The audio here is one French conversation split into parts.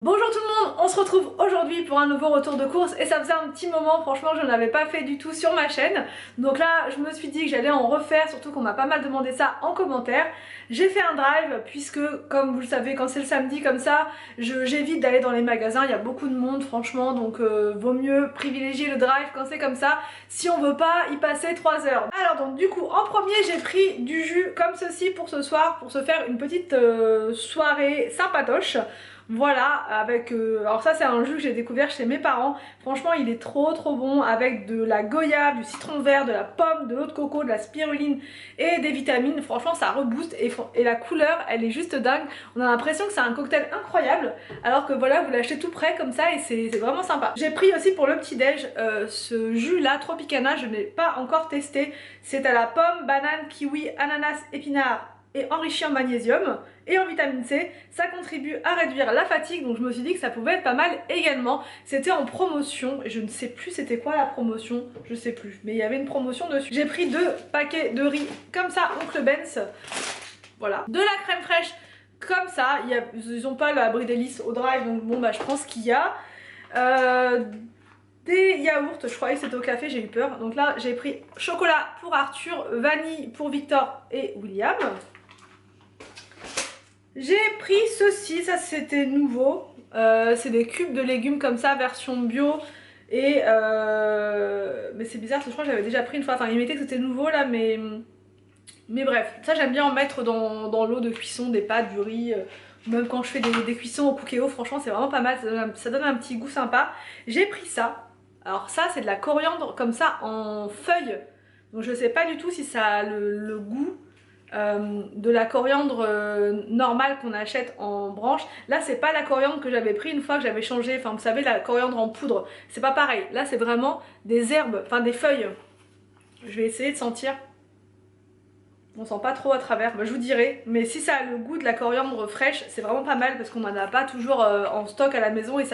Bonjour tout le monde, on se retrouve aujourd'hui pour un nouveau retour de course et ça faisait un petit moment, franchement je ne l'avais pas fait du tout sur ma chaîne. Donc là je me suis dit que j'allais en refaire, surtout qu'on m'a pas mal demandé ça en commentaire. J'ai fait un drive puisque comme vous le savez quand c'est le samedi comme ça, j'évite d'aller dans les magasins, il y a beaucoup de monde franchement, donc vaut mieux privilégier le drive quand c'est comme ça si on veut pas y passer 3 heures. Alors donc du coup en premier j'ai pris du jus comme ceci pour ce soir pour se faire une petite soirée sympatoche. Voilà, avec alors ça c'est un jus que j'ai découvert chez mes parents. Franchement il est trop bon avec de la goyave, du citron vert, de la pomme, de l'eau de coco, de la spiruline et des vitamines. Franchement ça rebooste et la couleur elle est juste dingue. On a l'impression que c'est un cocktail incroyable alors que voilà vous l'achetez tout prêt comme ça et c'est vraiment sympa. J'ai pris aussi pour le petit déj ce jus là Tropicana, je n'ai pas encore testé. C'est à la pomme, banane, kiwi, ananas, épinard et enrichi en magnésium et en vitamine C. Ça contribue à réduire la fatigue, donc je me suis dit que ça pouvait être pas mal également. C'était en promotion, et je ne sais plus c'était quoi la promotion, je sais plus, mais il y avait une promotion dessus. J'ai pris 2 paquets de riz comme ça, Oncle Ben's, voilà. De la crème fraîche comme ça, ils ont pas la brie d'hélice au drive, donc bon bah je prends ce qu'il y a. Des yaourts, je croyais que c'était au café, j'ai eu peur. Donc là j'ai pris chocolat pour Arthur, vanille pour Victor et William. J'ai pris ceci, ça c'était nouveau, c'est des cubes de légumes comme ça, version bio, et mais c'est bizarre parce que je crois que j'avais déjà pris une fois, enfin il mettait que c'était nouveau là, mais bref, ça j'aime bien en mettre dans l'eau de cuisson, des pâtes, du riz, même quand je fais des cuissons au Cookéo, franchement c'est vraiment pas mal, ça donne un petit goût sympa. J'ai pris ça, alors ça c'est de la coriandre comme ça en feuilles, donc je sais pas du tout si ça a le goût de la coriandre normale qu'on achète en branche. Là c'est pas la coriandre que j'avais pris une fois que j'avais changé, enfin vous savez la coriandre en poudre, c'est pas pareil, là c'est vraiment des herbes, enfin des feuilles. Je vais essayer de sentir, on sent pas trop à travers, bah, je vous dirai, mais si ça a le goût de la coriandre fraîche c'est vraiment pas mal parce qu'on en a pas toujours en stock à la maison et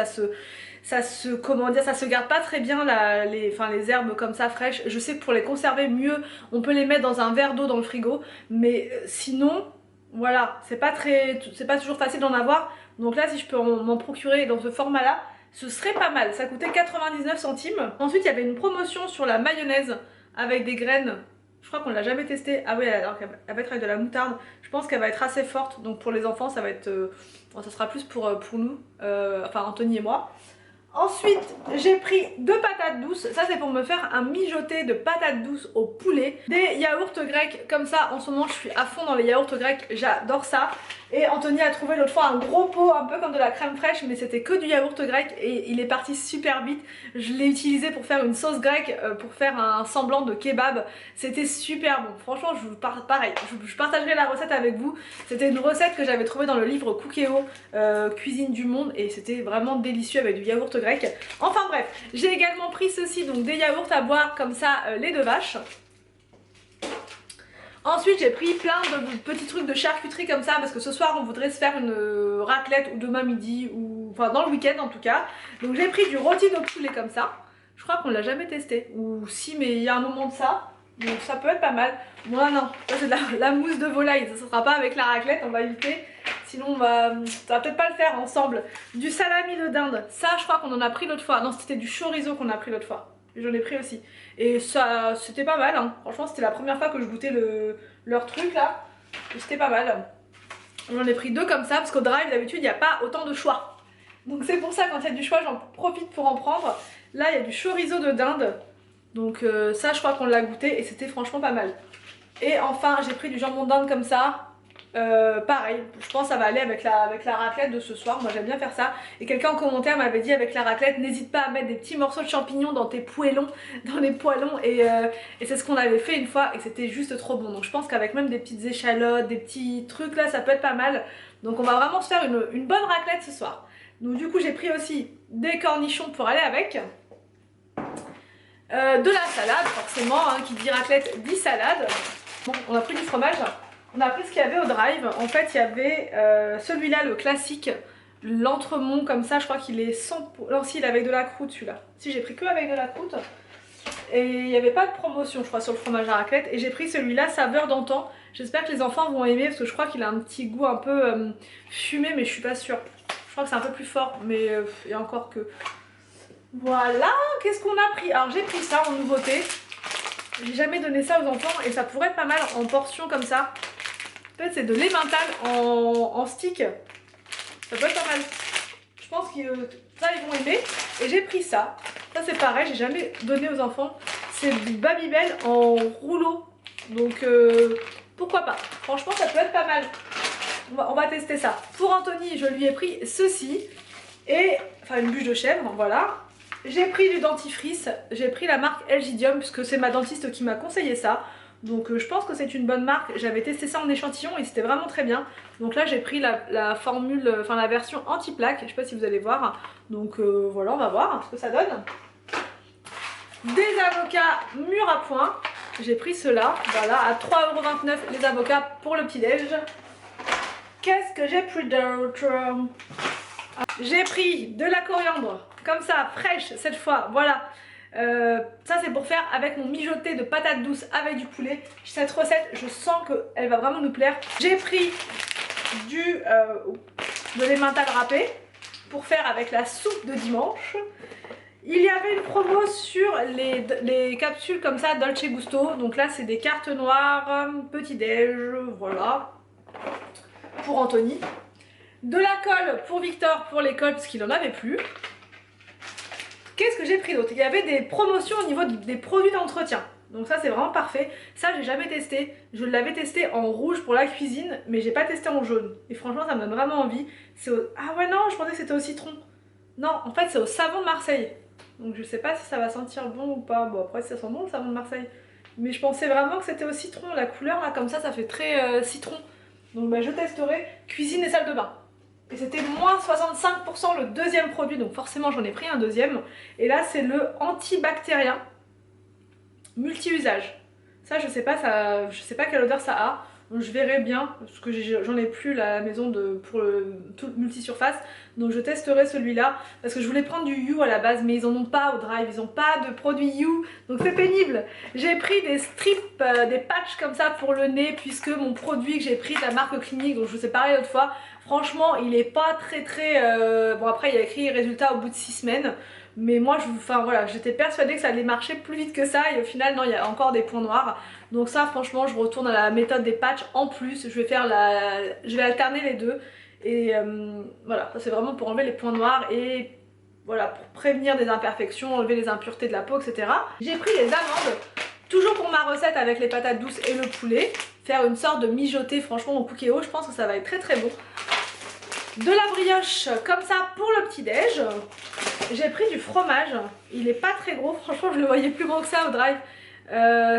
comment dire, ça se garde pas très bien les herbes comme ça fraîches. Je sais que pour les conserver mieux on peut les mettre dans un verre d'eau dans le frigo, mais sinon voilà, c'est pas toujours facile d'en avoir, donc là si je peux m'en procurer dans ce format là ce serait pas mal. Ça coûtait 99 centimes. Ensuite il y avait une promotion sur la mayonnaise avec des graines. Je crois qu'on l'a jamais testée. Ah oui, alors qu'elle va être avec de la moutarde. Je pense qu'elle va être assez forte, donc pour les enfants ça va être bon, ça sera plus pour nous, enfin Anthony et moi. Ensuite, j'ai pris 2 patates douces. Ça, c'est pour me faire un mijoté de patates douces au poulet. Des yaourts grecs comme ça. En ce moment, je suis à fond dans les yaourts grecs. J'adore ça. Et Anthony a trouvé l'autre fois un gros pot, un peu comme de la crème fraîche, mais c'était que du yaourt grec et il est parti super vite. Je l'ai utilisé pour faire une sauce grecque, pour faire un semblant de kebab. C'était super bon. Franchement, je partagerai la recette avec vous. C'était une recette que j'avais trouvée dans le livre Cookéo, Cuisine du Monde, et c'était vraiment délicieux avec du yaourt grec. Enfin bref, j'ai également pris ceci, donc des yaourts à boire comme ça, lait de vache. Ensuite j'ai pris plein de petits trucs de charcuterie comme ça parce que ce soir on voudrait se faire une raclette ou demain midi ou enfin dans le week-end en tout cas. Donc j'ai pris du rôti de poulet comme ça. Je crois qu'on l'a jamais testé, ou si, mais il y a un moment de ça. Donc ça peut être pas mal. Bon là non, ça c'est de la mousse de volaille, ça sera pas avec la raclette, on va éviter. Sinon ça va peut-être pas le faire ensemble. Du salami de dinde, ça je crois qu'on en a pris l'autre fois. Non, c'était du chorizo qu'on a pris l'autre fois. J'en ai pris aussi. Et ça c'était pas mal hein. Franchement c'était la première fois que je goûtais leur truc là. Et c'était pas mal. J'en ai pris 2 comme ça parce qu'au drive d'habitude il n'y a pas autant de choix. Donc c'est pour ça quand il y a du choix j'en profite pour en prendre. Là il y a du chorizo de dinde. Donc ça je crois qu'on l'a goûté et c'était franchement pas mal. Et enfin j'ai pris du jambon de dinde comme ça. Pareil, je pense que ça va aller avec la raclette de ce soir. Moi j'aime bien faire ça. Et quelqu'un en commentaire m'avait dit avec la raclette n'hésite pas à mettre des petits morceaux de champignons dans tes poêlons, dans les poêlons. Et c'est ce qu'on avait fait une fois et c'était juste trop bon. Donc je pense qu'avec même des petites échalotes, des petits trucs là ça peut être pas mal. Donc on va vraiment se faire une bonne raclette ce soir. Donc du coup j'ai pris aussi des cornichons pour aller avec. De la salade forcément, hein, qui dit raclette dit salade. Bon, on a pris du fromage, on a pris ce qu'il y avait au drive. En fait il y avait celui-là, le classique, l'entremont comme ça, je crois qu'il est 100... Non si, il est avec de la croûte celui-là. Si, j'ai pris que avec de la croûte. Et il n'y avait pas de promotion je crois sur le fromage à raclette. Et j'ai pris celui-là, saveur d'antan. J'espère que les enfants vont aimer parce que je crois qu'il a un petit goût un peu fumé, mais je suis pas sûre. crois que c'est un peu plus fort, mais et encore que... Voilà, qu'est-ce qu'on a pris? Alors j'ai pris ça en nouveauté. J'ai jamais donné ça aux enfants et ça pourrait être pas mal en portion comme ça. En fait c'est de l'emmental en stick. Ça peut être pas mal. Je pense que ça ils vont aimer. Et j'ai pris ça. Ça c'est pareil, j'ai jamais donné aux enfants. C'est du Babybel en rouleau. Donc pourquoi pas. Franchement ça peut être pas mal. On va tester ça. Pour Anthony je lui ai pris ceci. Et enfin une bûche de chèvre, voilà. J'ai pris du dentifrice, j'ai pris la marque Elgidium puisque c'est ma dentiste qui m'a conseillé ça. Donc je pense que c'est une bonne marque, j'avais testé ça en échantillon et c'était vraiment très bien. Donc là j'ai pris la formule, enfin la version anti-plaque, je sais pas si vous allez voir. Donc voilà, on va voir ce que ça donne. Des avocats mûrs à point, j'ai pris ceux-là, voilà, à 3,29 € les avocats pour le petit-déj. Qu'est-ce que j'ai pris d'autre? J'ai pris de la coriandre, comme ça, fraîche cette fois, voilà. Ça c'est pour faire avec mon mijoté de patates douces avec du poulet. Cette recette, je sens qu'elle va vraiment nous plaire. J'ai pris de l'emmental râpé pour faire avec la soupe de dimanche. Il y avait une promo sur les capsules comme ça, Dolce Gusto. Donc là c'est des cartes noires, petit déj, voilà, pour Anthony. De la colle pour Victor pour l'école parce qu'il n'en avait plus. Qu'est-ce que j'ai pris d'autre? Il y avait des promotions au niveau des produits d'entretien. Donc ça c'est vraiment parfait. Ça j'ai jamais testé. Je l'avais testé en rouge pour la cuisine mais j'ai pas testé en jaune. Et franchement ça me donne vraiment envie. Ah ouais non, je pensais que c'était au citron. Non, en fait c'est au savon de Marseille. Donc je sais pas si ça va sentir bon ou pas. Bon après ça sent bon le savon de Marseille. Mais je pensais vraiment que c'était au citron. La couleur là comme ça fait très citron. Donc bah, je testerai cuisine et salle de bain. Et c'était moins 65% le deuxième produit, donc forcément j'en ai pris un deuxième. Et là c'est le antibactérien multi-usage. Ça je sais pas quelle odeur ça a. Donc je verrai bien, parce que j'en ai plus à la maison pour le tout multi-surface. Donc je testerai celui-là, parce que je voulais prendre du You à la base, mais ils en ont pas au Drive, ils ont pas de produit You, donc c'est pénible. J'ai pris des strips, des patchs comme ça pour le nez, puisque mon produit que j'ai pris de la marque Clinique, dont je vous ai parlé l'autre fois, franchement il est pas très bon après il y a écrit résultat au bout de 6 semaines. Mais moi voilà, j'étais persuadée que ça allait marcher plus vite que ça et au final non, il y a encore des points noirs. Donc ça franchement je retourne à la méthode des patchs en plus, je vais alterner les deux. Et voilà, ça c'est vraiment pour enlever les points noirs et voilà, pour prévenir des imperfections, enlever les impuretés de la peau, etc. J'ai pris les amandes, toujours pour ma recette avec les patates douces et le poulet. Faire une sorte de mijoté franchement au cookéo, je pense que ça va être très très bon. De la brioche comme ça pour le petit déj. J'ai pris du fromage, il est pas très gros, franchement je le voyais plus gros que ça au Drive.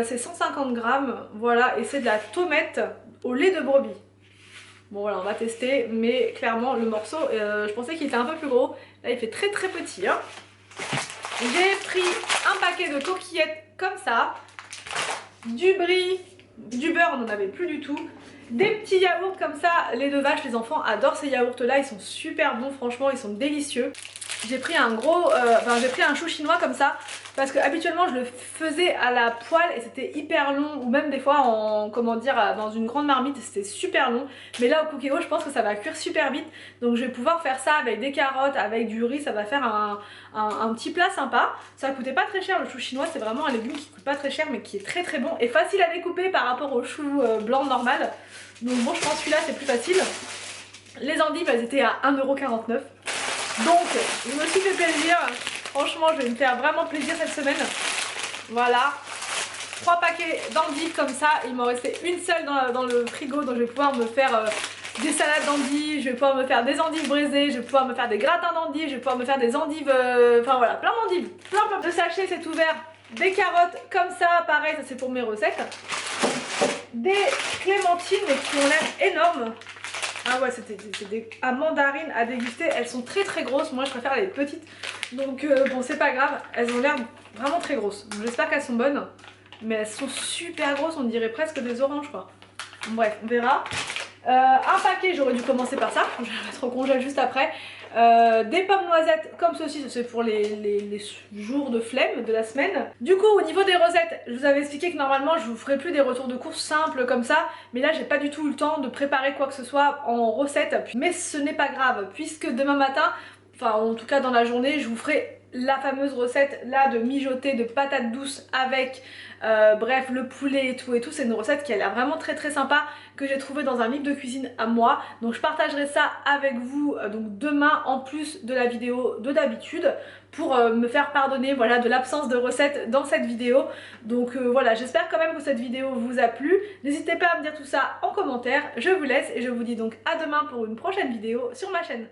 C'est 150 grammes, voilà, et c'est de la tomate au lait de brebis. Bon voilà, on va tester, mais clairement le morceau, je pensais qu'il était un peu plus gros, là il fait très très petit. Hein. J'ai pris un paquet de coquillettes comme ça, du brie, du beurre on n'en avait plus du tout. Des petits yaourts comme ça, lait de vache, les enfants adorent ces yaourts là, ils sont super bons franchement, ils sont délicieux. J'ai pris j'ai pris un chou chinois comme ça parce que habituellement je le faisais à la poêle et c'était hyper long, ou même des fois dans une grande marmite c'était super long. Mais là au cookéo je pense que ça va cuire super vite, donc je vais pouvoir faire ça avec des carottes, avec du riz, ça va faire un petit plat sympa. Ça coûtait pas très cher, le chou chinois c'est vraiment un légume qui coûte pas très cher mais qui est très très bon et facile à découper par rapport au chou blanc normal. Donc bon, je pense que celui-là c'est plus facile. Les endives elles étaient à 1,49 €. Donc je me suis fait plaisir, franchement je vais me faire vraiment plaisir cette semaine. Voilà, 3 paquets d'endives comme ça, il m'en restait une seule dans le frigo, donc je vais pouvoir me faire des salades d'endives, je vais pouvoir me faire des endives braisées, je vais pouvoir me faire des gratins d'endives, je vais pouvoir me faire des endives, enfin voilà, plein d'endives. Plein de sachets, c'est ouvert, des carottes comme ça, pareil, ça c'est pour mes recettes. Des clémentines mais qui ont l'air énormes. Ah ouais, c'était des mandarines à déguster, elles sont très très grosses, moi je préfère les petites. Donc bon c'est pas grave, elles ont l'air vraiment très grosses. J'espère qu'elles sont bonnes, mais elles sont super grosses, on dirait presque des oranges quoi. Bref, on verra. Un paquet, j'aurais dû commencer par ça, je vais le mettre au congèle juste après. des pommes noisettes comme ceci, c'est pour les jours de flemme de la semaine. Du coup au niveau des recettes, je vous avais expliqué que normalement je vous ferai plus des retours de courses simples comme ça, mais là j'ai pas du tout eu le temps de préparer quoi que ce soit en recette, mais ce n'est pas grave puisque demain matin, enfin en tout cas dans la journée, je vous ferai la fameuse recette là de mijoter de patates douces avec bref le poulet et tout, c'est une recette qui a l'air vraiment très sympa que j'ai trouvé dans un livre de cuisine à moi, donc je partagerai ça avec vous donc demain en plus de la vidéo de d'habitude pour me faire pardonner voilà de l'absence de recette dans cette vidéo. Donc voilà, j'espère quand même que cette vidéo vous a plu, n'hésitez pas à me dire tout ça en commentaire, je vous laisse et je vous dis donc à demain pour une prochaine vidéo sur ma chaîne.